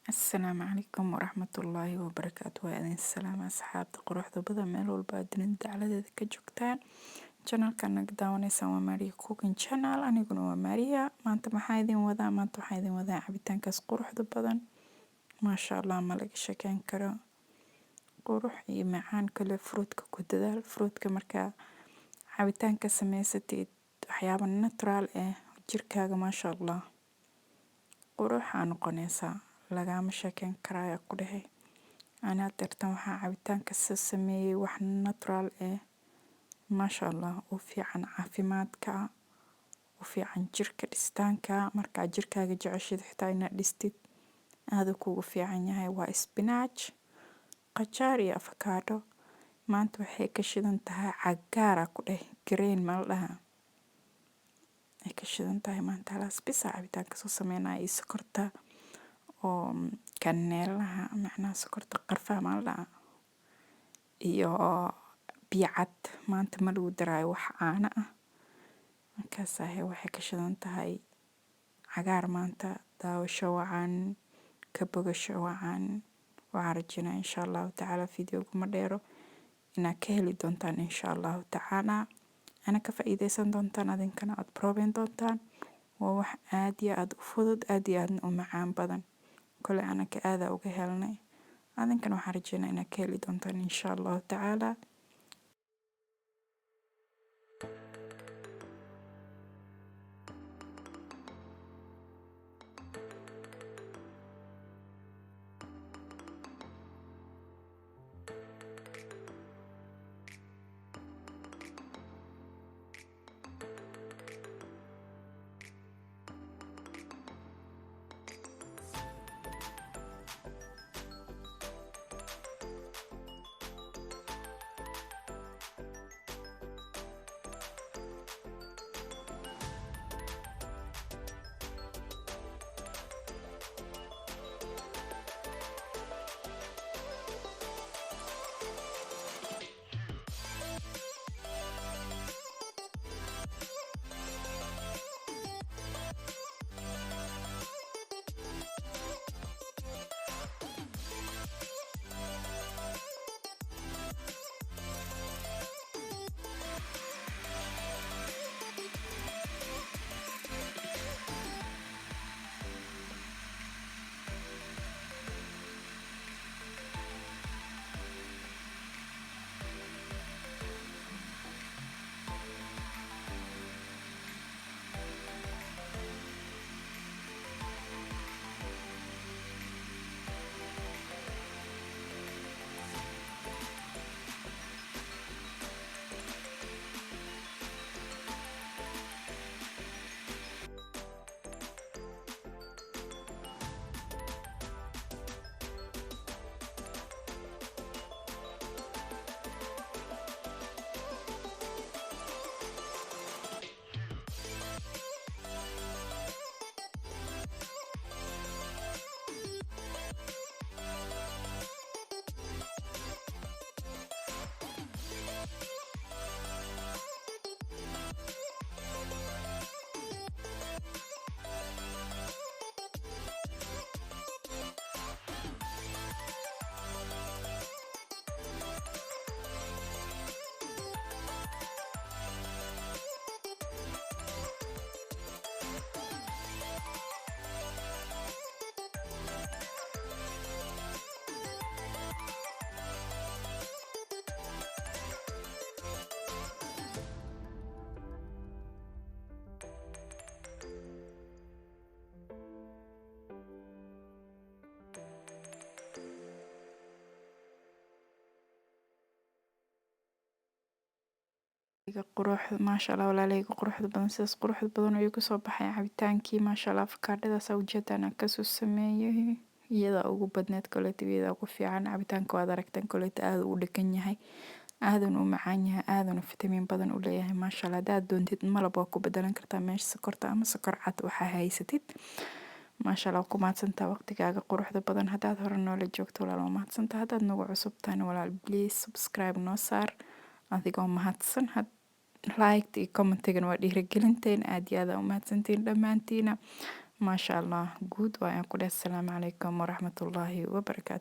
السلام عليكم ورحمة الله وبركاته. وأذن السلام أصحاب قروح ضبضة ميلو البادرين على كجوكتان channel كان داونيسا وماريا كوكين channel أنا يقول وماريا ما أنت محايدين وذا ما أنت محايدين وذا عبيتان كاس قروح ضبضا ما شاء الله ملك شكان كرا قروح معان كل فروت كده الفروت كمركا عبيتان كسميستي أحيانا ناترال jirkaaga maasha allah quruxaa noqonaysaa lagama sheekeyn karaya ku dhehe anaa deertan waxaa cabitaanka soo sameeyey wax natural maasha allah u fiican caafimaadka u fiican jirka dhistaanka markaa jirkaaga jeceshid xitaa inaad dhistid aada kugu fiican yahay waa spinach qajaar iyo avocado maanta waxay ka shidan tahay cagaara ku dheh green ma la dhahaa ay ka shidan tahay maanta halaas bisa cabitaanka soo sameynaya iyo sokorta oo kaneelaha macnaha sokorta qarfaha ma la dhahaa iyo biyo cad maanta ma lagu daraayo wax caano ah markaas waxay ka shidan tahay cagaar maanta daawasho wacan ka bogasho wacan waxaan rajeynaa insha allahu tacaala videoga ma dheero inaad ka heli doontaan insha allahu tacaala ana ka faa'iideysan doontaan adinkana aad proben doontaan waa wax aad iyo aad u fudud aad iyo aadna u macaan badan kole anaka aada uga helnay adinkana waxaan rajeynaa inaad ka heli doontaan insha allahu tacaala قروح ما شاء الله ولا ليك قروح بدن سيس قروح بدن ويكو صباحي عبتانكي ما شاء الله فكاردada sawjadana kasoo sameeyay iyada ugu badneed koleetiyada ugu fiican cabitaanka waad aragtaan koleeta aad u dhigan yahay aadan u macaan yahay aadan u fitamiin badan u leeyahay ma sha Allah hadaad doontid malab waa ku bedelan kartaa meesha sokorta ama sokor cad waxa haysatid ma sha Allah ku maadsantaa waqtigaaga quruxda badan hadaad hore noola joogto walaal maadsantaa hadaad nagu cusub tahay walaal please subscribe noo saar adigoo mahadsan like iyo commentigan waa dhiirigelinteen aad iyo aad u mahadsantiin dhammaantiina maasha allah guud waa aan ku dheh. Assalaamu calaykum waraxmatullaahi wabarakaatu.